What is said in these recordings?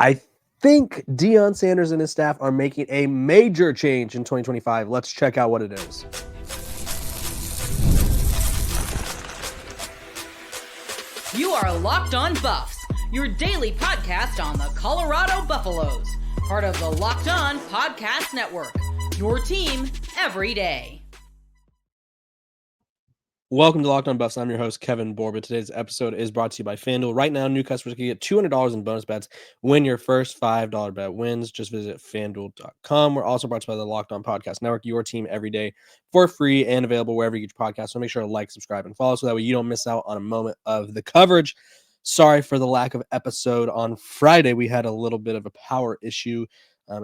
I think Deion Sanders and his staff are making a major change in 2025. Let's check out what it is. You are Locked On Buffs, your daily podcast on the Colorado Buffaloes, part of the Locked On Podcast Network, your team every day. Welcome to Locked On Buffs. I'm your host, Kevin Borba. Today's episode is brought to you by FanDuel. Right now, new customers can get $200 in bonus bets when your first $5 bet wins. Just visit FanDuel.com. We're also brought to you by the Locked On Podcast Network, your team every day for free and available wherever you get your podcast. So make sure to like, subscribe, and follow so that way you don't miss out on a moment of the coverage. Sorry for the lack of episode on Friday. We had a little bit of a power issue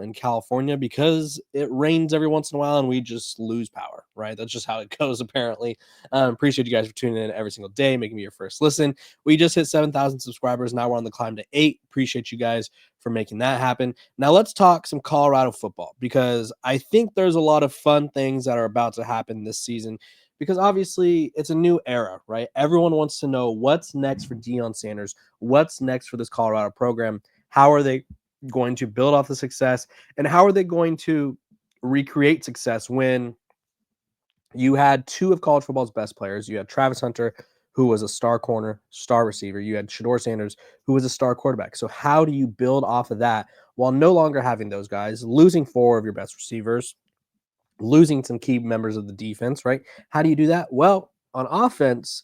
in California because it rains every once in a while and we just lose power, right? That's just how it goes, apparently. Appreciate you guys for tuning in every single day, making me your first listen. We just hit 7,000 subscribers. Now we're on the climb to 8. Appreciate you guys for making that happen. Now let's talk some Colorado football because I think there's a lot of fun things that are about to happen this season because obviously it's a new era, right? Everyone wants to know what's next for Deion Sanders, what's next for this Colorado program, how are they going to build off the success, and how are they going to recreate success when you had two of college football's best players. You had Travis Hunter, who was a star corner, star receiver. You had Shedeur Sanders, who was a star quarterback. So how do you build off of that while no longer having those guys, losing 4 of your best receivers, losing some key members of the defense, right? How do you do that? Well, on offense,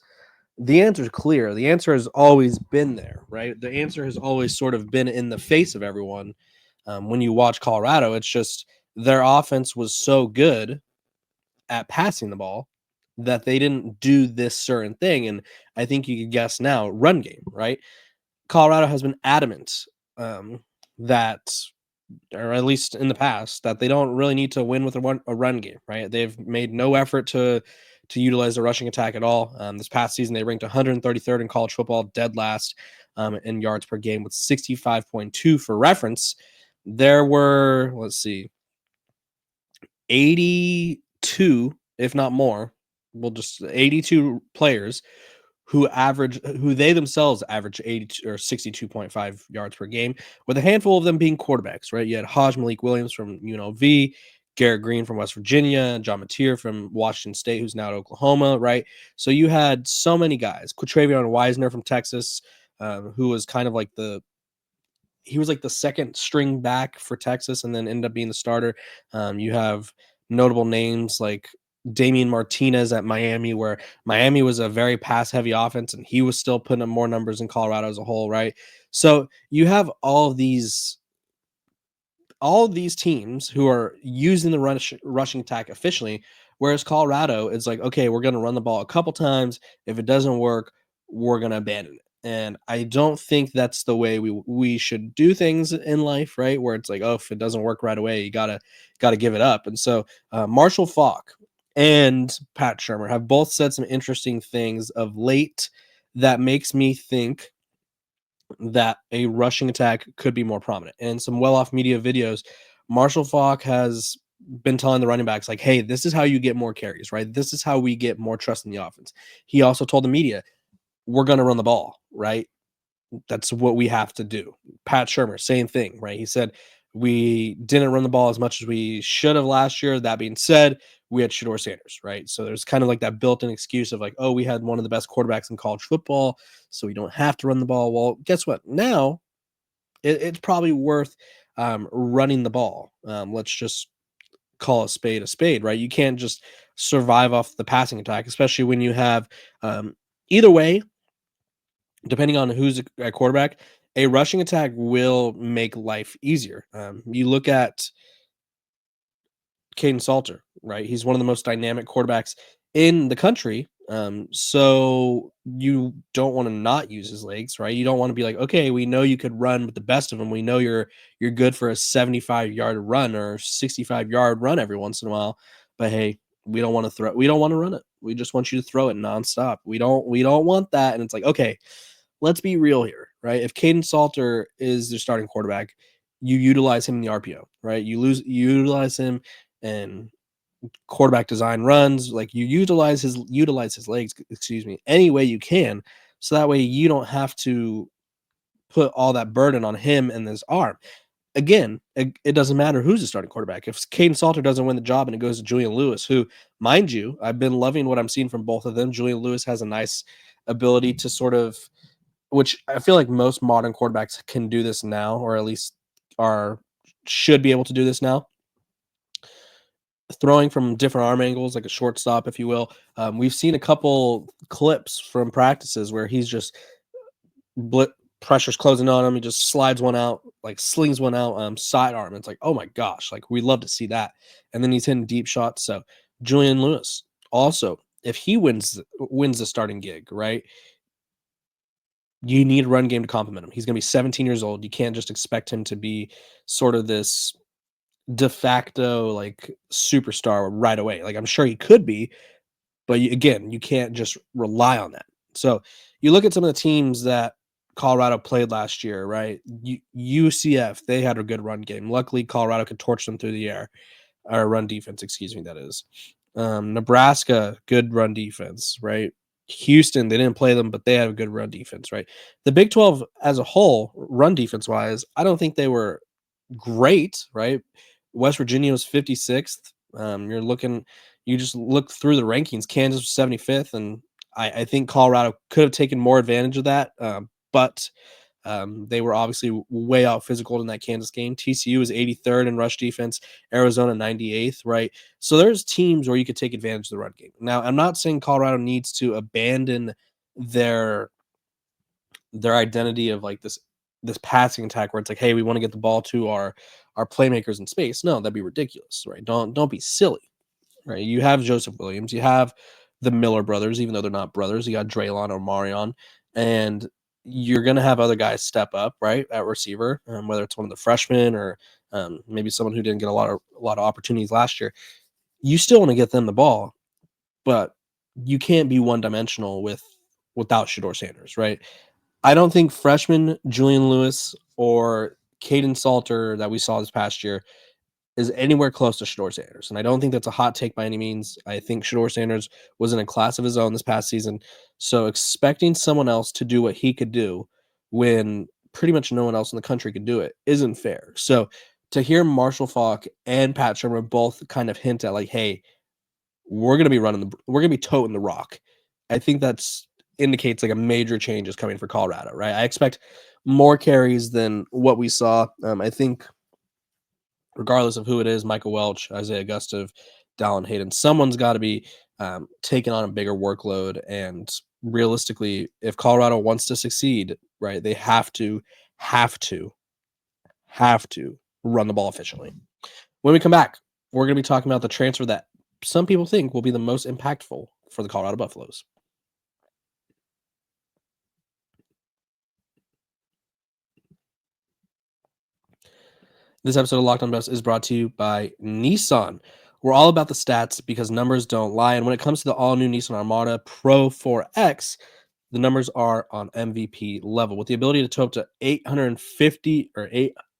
the answer is clear. The answer has always been there, right? The answer has always sort of been in the face of everyone. When you watch Colorado, it's just their offense was so good at passing the ball that they didn't do this certain thing. And I think you could guess now, run game, right? Colorado has been adamant that, or at least in the past, that they don't really need to win with a run game, right? They've made no effort to utilize the rushing attack at all. This past season, they ranked 133rd in college football, dead last in yards per game with 65.2 for reference. There were, 82, if not more, 82 players who they themselves average 82 or 62.5 yards per game, with a handful of them being quarterbacks, right? You had Malik Williams from UNLV, Garrett Green from West Virginia, John Mateer from Washington State, who's now at Oklahoma, right? So you had so many guys. Quatravion Wisner from Texas, who was kind of like the second string back for Texas and then ended up being the starter. You have notable names like Damian Martinez at Miami, where Miami was a very pass-heavy offense, and he was still putting up more numbers in Colorado as a whole, right? So you have all of these teams who are using the rushing attack efficiently, whereas Colorado is like, okay, we're going to run the ball a couple times. If it doesn't work, we're going to abandon it. And I don't think that's the way we should do things in life, right? Where it's like, oh, if it doesn't work right away, you gotta give it up. And so Marshall Faulk and Pat Shurmur have both said some interesting things of late that makes me think that a rushing attack could be more prominent. And some well-off media videos, Marshall Faulk has been telling the running backs, like, hey, this is how you get more carries, right? This is how we get more trust in the offense. He also told the media, we're going to run the ball, right? That's what we have to do. Pat Shurmur, same thing, right? He said, we didn't run the ball as much as we should have last year. That being said, we had Shedeur Sanders, right? So there's kind of like that built-in excuse of like, oh, we had one of the best quarterbacks in college football, so we don't have to run the ball. Well, guess what? Now it's probably worth running the ball. Let's just call a spade, right? You can't just survive off the passing attack, especially when you have either way, depending on who's at quarterback, a rushing attack will make life easier. You look at Caden Salter, right? He's one of the most dynamic quarterbacks in the country. So you don't want to not use his legs, right? You don't want to be like, okay, we know you could run with the best of them. We know you're good for a 75-yard run or 65-yard run every once in a while. But hey, we don't want to throw. We don't want to run it. We just want you to throw it nonstop. We don't want that. And it's like, okay, let's be real here, right? If Caden Salter is their starting quarterback, you utilize him in the RPO, right? You utilize him and quarterback design runs, like you utilize his legs, any way you can, so that way you don't have to put all that burden on him and his arm. Again, it doesn't matter who's the starting quarterback. If Caden Salter doesn't win the job and it goes to Julian Lewis, who, mind you, I've been loving what I'm seeing from both of them. Julian Lewis has a nice ability to sort of, which I feel like most modern quarterbacks can do this now, or at least should be able to do this now. Throwing from different arm angles, like a shortstop, if you will. We've seen a couple clips from practices where he's just pressure's closing on him. He just slides one out, like slings one out, sidearm. It's like, oh my gosh, like we love to see that. And then he's hitting deep shots. So Julian Lewis also, if he wins the starting gig, right? You need a run game to complement him. He's going to be 17 years old. You can't just expect him to be sort of this de facto like superstar right away. Like I'm sure he could be, but again, you can't just rely on that. So you look at some of the teams that Colorado played last year, right? UCF, they had a good run game. Luckily, Colorado could torch them through the air, or run defense, excuse me, that is. Nebraska, good run defense, right? Houston, they didn't play them, but they had a good run defense, right? The Big 12 as a whole, run defense wise, I don't think they were great, right? West Virginia was 56th. You just look through the rankings. Kansas was 75th, and I think Colorado could have taken more advantage of that, but they were obviously way out physical in that Kansas game. TCU was 83rd in rush defense, Arizona 98th, right? So there's teams where you could take advantage of the run game. Now, I'm not saying Colorado needs to abandon their identity of like this passing attack where it's like, hey, we want to get the ball to our playmakers in space. No, that'd be ridiculous, right? Don't be silly, right? You have Joseph Williams, you have the Miller brothers, even though they're not brothers. You got Draylon or Marion, and you're gonna have other guys step up, right, at receiver, whether it's one of the freshmen or maybe someone who didn't get a lot of opportunities last year. You still want to get them the ball, but you can't be one dimensional without Shedeur Sanders, right? I don't think freshman Julian Lewis or Caden Salter that we saw this past year is anywhere close to Shedeur Sanders. And I don't think that's a hot take by any means. I think Shedeur Sanders was in a class of his own this past season. So expecting someone else to do what he could do when pretty much no one else in the country could do it isn't fair. So to hear Marshall Faulk and Pat Shermer both kind of hint at like, hey, we're gonna be toting the rock. I think that's indicates like a major change is coming for Colorado, right? I expect more carries than what we saw. I think regardless of who it is, Michael Welch, Isaiah Gustav, Dallin Hayden, someone's got to be taking on a bigger workload. And realistically, if Colorado wants to succeed, right, they have to run the ball efficiently. When we come back, we're going to be talking about the transfer that some people think will be the most impactful for the Colorado Buffaloes. This episode of Locked On Buffs is brought to you by Nissan. We're all about the stats because numbers don't lie. And when it comes to the all-new Nissan Armada Pro-4X, the numbers are on MVP level. With the ability to tow up to 850 or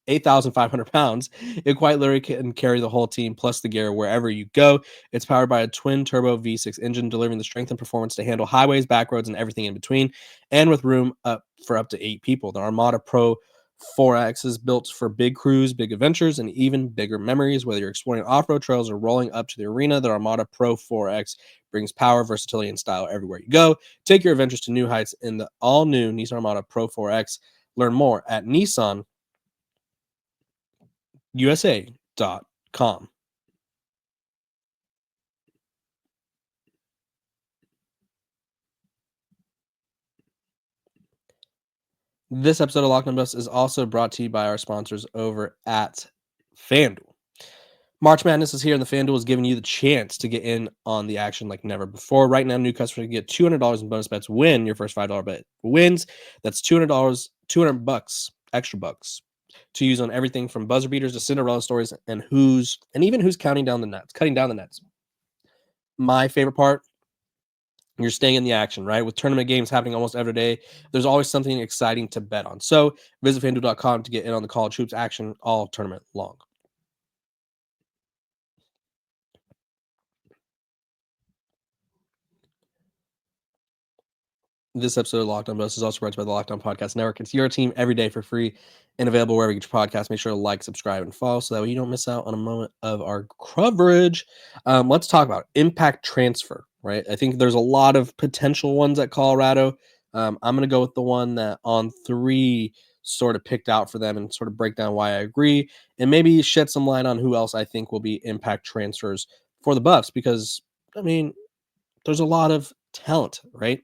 8,500 pounds, it quite literally can carry the whole team plus the gear wherever you go. It's powered by a twin-turbo V6 engine, delivering the strength and performance to handle highways, back roads, and everything in between, and with room for up to 8 people. The Armada Pro-4X is built for big crews, big adventures, and even bigger memories. Whether you're exploring off-road trails or rolling up to the arena, the Armada Pro-4X brings power, versatility, and style everywhere you go. Take your adventures to new heights in the all-new Nissan Armada Pro-4X. Learn more at nissanusa.com. This episode of Locked On Buffs is also brought to you by our sponsors over at FanDuel. March Madness is here, and the FanDuel is giving you the chance to get in on the action like never before. Right now, new customers can get $200 in bonus bets when your first $5 bet wins. That's $200, $200 extra bucks to use on everything from buzzer beaters to Cinderella stories and even who's cutting down the nets. My favorite part, you're staying in the action, right? With tournament games happening almost every day, there's always something exciting to bet on. So visit FanDuel.com to get in on the college hoops action all tournament long. This episode of Locked On Buffs is also brought to you by the Locked On Podcast Network. It's your team every day for free and available wherever you get your podcast. Make sure to like, subscribe, and follow so that way you don't miss out on a moment of our coverage. Let's talk about impact transfer, right? I think there's a lot of potential ones at Colorado. I'm going to go with the one that on 3 sort of picked out for them and sort of break down why I agree and maybe shed some light on who else I think will be impact transfers for the Buffs because, I mean, there's a lot of talent, right?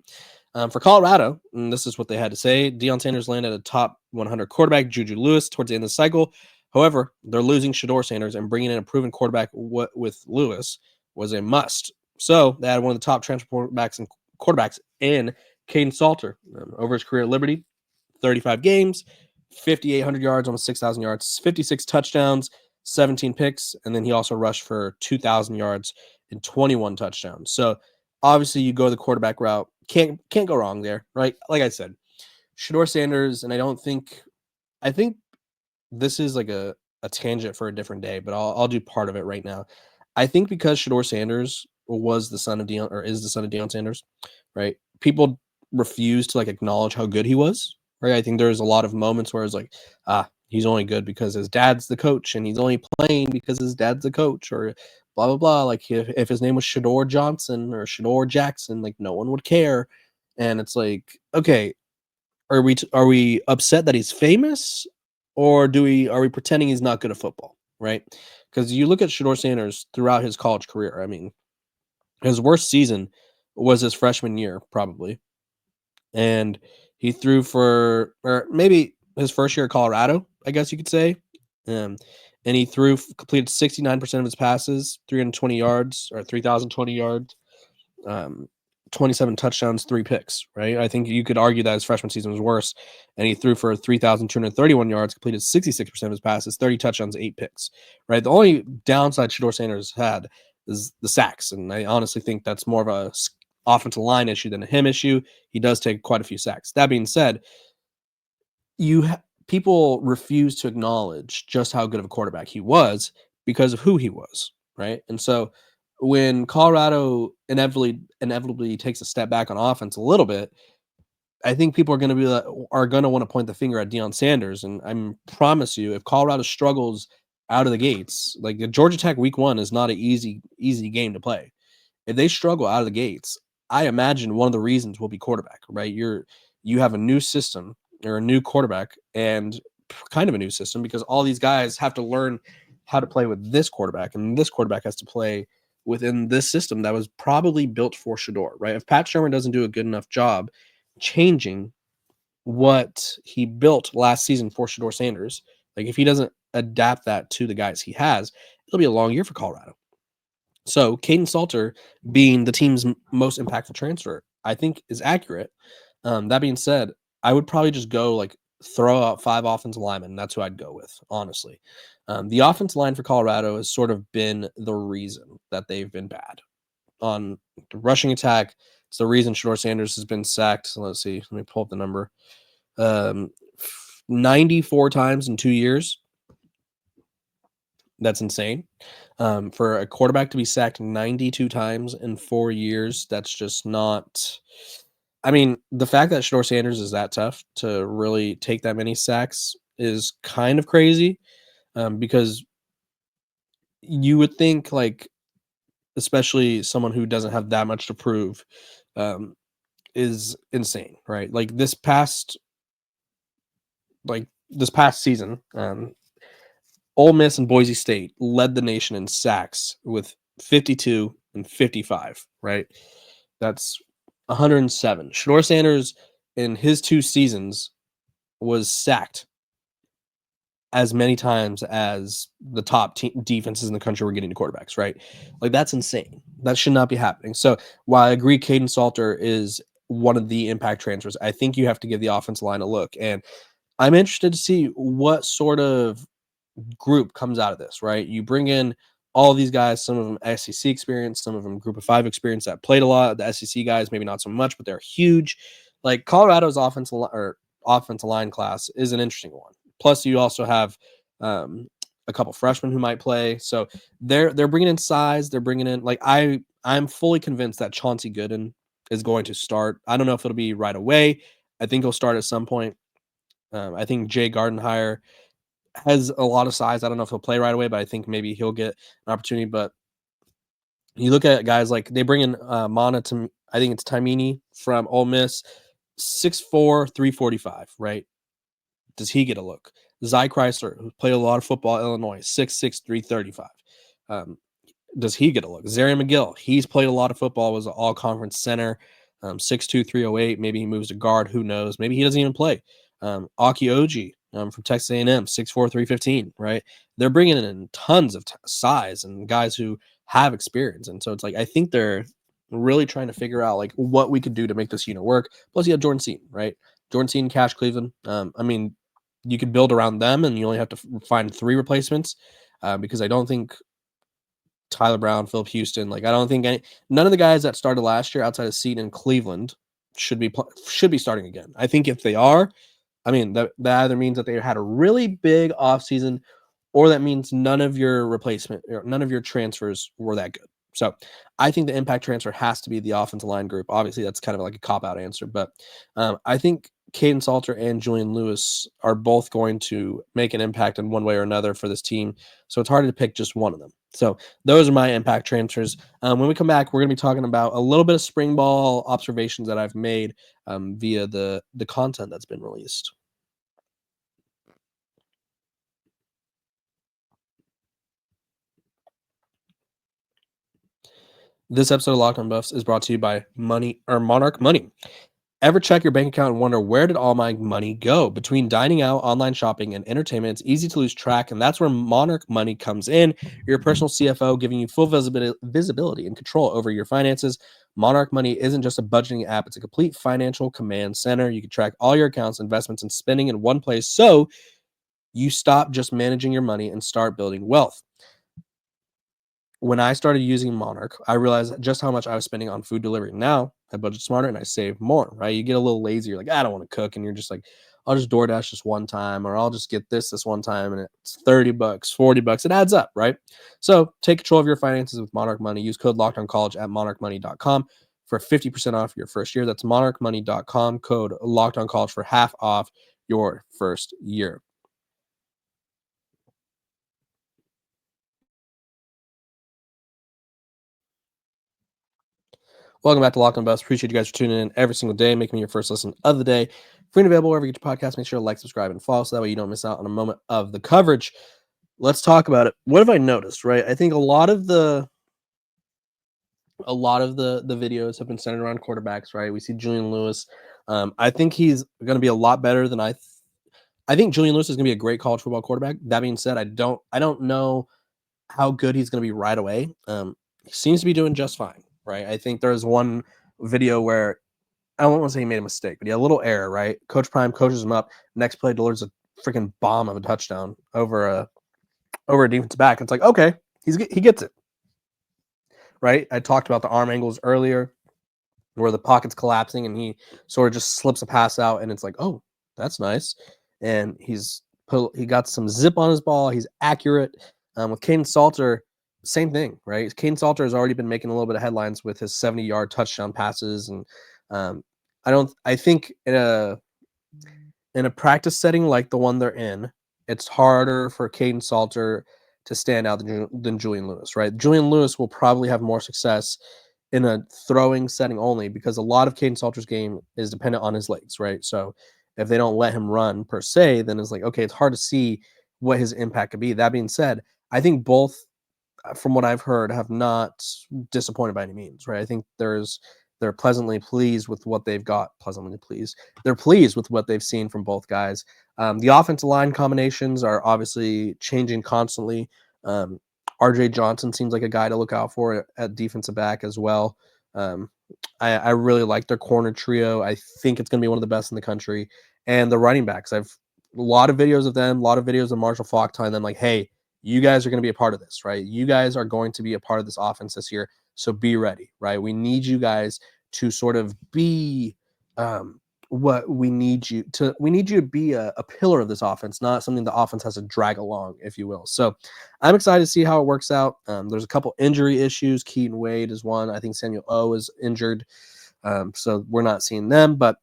For Colorado, and this is what they had to say, Deion Sanders landed a top 100 quarterback, Juju Lewis, towards the end of the cycle. However, they're losing Shedeur Sanders and bringing in a proven quarterback with Lewis was a must. So they had one of the top transfer quarterbacks in Caden Salter over his career at Liberty, 35 games, 5,800 yards, almost 6,000 yards, 56 touchdowns, 17 picks, and then he also rushed for 2,000 yards and 21 touchdowns. So obviously you go the quarterback route. Can't go wrong there, right? Like I said, Shedeur Sanders, and I think this is like a tangent for a different day, but I'll do part of it right now. I think because Shedeur Sanders was the son of Deion, or is the son of Deion Sanders, right? People refuse to like acknowledge how good he was, right? I think there's a lot of moments where it's like, he's only good because his dad's the coach, and he's only playing because his dad's the coach, or blah blah blah. Like if his name was Shedeur Johnson or Shedeur Jackson, like no one would care. And it's like, okay, are we upset that he's famous, or are we pretending he's not good at football, right? Because you look at Shedeur Sanders throughout his college career. I mean, his worst season was his freshman year, probably, and he threw for, or maybe his first year at Colorado, I guess you could say. And he completed 69% of his passes, 320 yards or 3,020 yards, 27 touchdowns, 3 picks, right? I think you could argue that his freshman season was worse. And he threw for 3,231 yards, completed 66% of his passes, 30 touchdowns, 8 picks, right? The only downside Shedeur Sanders had is the sacks. And I honestly think that's more of a offensive line issue than a him issue. He does take quite a few sacks. That being said, people refuse to acknowledge just how good of a quarterback he was because of who he was, right? And so when Colorado inevitably takes a step back on offense a little bit, I think people are going to want to point the finger at Deion Sanders. And I promise you, if Colorado struggles out of the gates, like the Georgia Tech week 1 is not an easy game to play. If they struggle out of the gates, I imagine one of the reasons will be quarterback, right? You have a new system or a new quarterback, and kind of a new system because all these guys have to learn how to play with this quarterback, and this quarterback has to play within this system that was probably built for Shedeur, right? If Pat Shermer doesn't do a good enough job changing what he built last season for Shedeur Sanders, like if he doesn't adapt that to the guys he has, it'll be a long year for Colorado. So Caden Salter being the team's most impactful transfer, I think is accurate. That being said, I would probably just go like throw out 5 offensive linemen. That's who I'd go with, honestly. The offensive line for Colorado has sort of been the reason that they've been bad on the rushing attack. It's the reason Shedeur Sanders has been sacked. So let's see. Let me pull up the number. 94 times in 2 years. That's insane. For a quarterback to be sacked 92 times in 4 years, that's just not. I mean, the fact that Shedeur Sanders is that tough to really take that many sacks is kind of crazy, because you would think, like, especially someone who doesn't have that much to prove, is insane, right? Like this past season, Ole Miss and Boise State led the nation in sacks with 52 and 55, right? That's 107. Shedeur Sanders in his 2 seasons was sacked as many times as the top defenses in the country were getting to quarterbacks, right? Like that's insane. That should not be happening. So while I agree Caden Salter is one of the impact transfers, I think you have to give the offensive line a look. And I'm interested to see what sort of group comes out of this, right? You bring in all these guys, some of them SEC experience, some of them group of 5 experience that played a lot. The SEC guys, maybe not so much, but they're huge. Like Colorado's offensive line class is an interesting one. Plus you also have a couple freshmen who might play. So they're bringing in size. They're bringing in, like, I'm fully convinced that Chauncey Gooden is going to start. I don't know if it'll be right away. I think he'll start at some point. I think Jay Gardenhire has a lot of size. I don't know if he'll play right away, but I think maybe he'll get an opportunity. But you look at guys like they bring in Mana to, I think it's Taimini from Ole Miss, 6'4", 345, right? Does he get a look? Zy Chrysler, who played a lot of football at Illinois, 6'6", 335. Does he get a look? Zarian McGill, he's played a lot of football, was an all-conference center, 6'2", 308. Maybe he moves to guard. Who knows? Maybe he doesn't even play. Aki Oji from Texas A&M, 6'4", 315, right? They're bringing in tons of size and guys who have experience. And so it's like, I think they're really trying to figure out like what we could do to make this unit work. Plus you have Jordan Seaton, right? Jordan Seaton, Cash Cleveland. I mean, you could build around them and you only have to find 3 replacements because I don't think Tyler Brown, Philip Houston, like I don't think none of the guys that started last year outside of Seaton and Cleveland should be starting again. I think if they are, I mean, that either means that they had a really big offseason or that means none of your replacement or none of your transfers were that good. So I think the impact transfer has to be the offensive line group. Obviously, that's kind of like a cop-out answer, but I think Caden Salter and Julian Lewis are both going to make an impact in one way or another for this team. So it's hard to pick just one of them. So those are my impact transfers. When we come back, we're going to be talking about a little bit of spring ball observations that I've made via the content that's been released. This episode of Locked On Buffs is brought to you by Monarch Money. Ever check your bank account and wonder where did all my money go? Between dining out, online shopping, and entertainment, it's easy to lose track, and that's where Monarch Money comes in. Your personal CFO giving you full visibility and control over your finances. Monarch Money isn't just a budgeting app, it's a complete financial command center. You can track all your accounts, investments, and spending in one place so you stop just managing your money and start building wealth. When I started using Monarch, I realized just how much I was spending on food delivery. Now I budget smarter and I save more, right? You get a little lazy. You're like, I don't want to cook. And you're just like, I'll just DoorDash this one time, or I'll just get this one time. And it's $30, $40. It adds up, right? So take control of your finances with Monarch Money. Use code LOCKEDONCollege at monarchmoney.com for 50% off your first year. That's monarchmoney.com, code LOCKEDONCollege for half off your first year. Welcome back to Locked On Buffs. Appreciate you guys for tuning in every single day, making me your first listen of the day. Free and available wherever you get your podcast. Make sure to like, subscribe, and follow so that way you don't miss out on a moment of the coverage. Let's talk about it. What have I noticed, right? I think a lot of the videos have been centered around quarterbacks, right? We see Julian Lewis. I think he's going to be a lot better than I think Julian Lewis is going to be a great college football quarterback. That being said, I don't know how good he's going to be right away. He seems to be doing just fine, right? I think there's one video where I don't want to say he made a mistake, but he had a little error, right? Coach Prime coaches him up. Next play delivers a freaking bomb of a touchdown over a defensive back. It's like, okay, he gets it, right? I talked about the arm angles earlier where the pocket's collapsing and he sort of just slips a pass out and it's like, oh, that's nice. And he got some zip on his ball. He's accurate. With Caden Salter, same thing, right? Caden Salter has already been making a little bit of headlines with his 70-yard touchdown passes. And I think in a practice setting like the one they're in, it's harder for Caden Salter to stand out than Julian Lewis, right? Julian Lewis will probably have more success in a throwing setting only because a lot of Caden Salter's game is dependent on his legs, right? So if they don't let him run per se, then it's like, okay, it's hard to see what his impact could be. That being said, I think both, from what I've heard, have not disappointed by any means, right? I think they're pleasantly pleased with what they've got. They're pleased with what they've seen from both guys. The offensive line combinations are obviously changing constantly. RJ Johnson seems like a guy to look out for at defensive back as well. I really like their corner trio. I think it's going to be one of the best in the country. And the running backs, I've a lot of videos of them, a lot of videos of Marshall Faulk telling them like, hey, you guys are going to be a part of this, right? You guys are going to be a part of this offense this year. So be ready, right? We need you guys to sort of be what we need you to be a pillar of this offense, not something the offense has to drag along, if you will. So I'm excited to see how it works out. There's a couple injury issues. Keaton Wade is one. I think Samuel O is injured. So we're not seeing them, but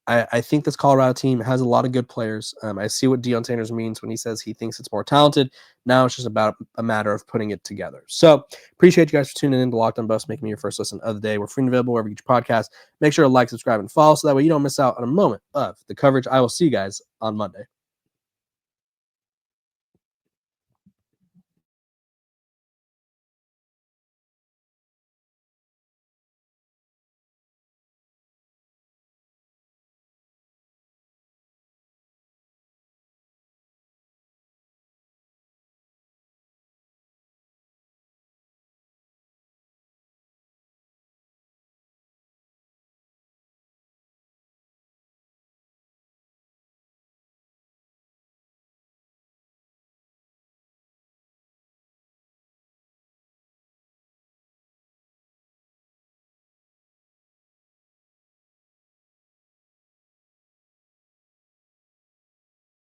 I think this Colorado team has a lot of good players. I see what Deion Sanders means when he says he thinks it's more talented. Now it's just about a matter of putting it together. So appreciate you guys for tuning in to Locked On Buffs, making me your first listen of the day. We're free and available wherever you get your podcast. Make sure to like, subscribe, and follow so that way you don't miss out on a moment of the coverage. I will see you guys on Monday.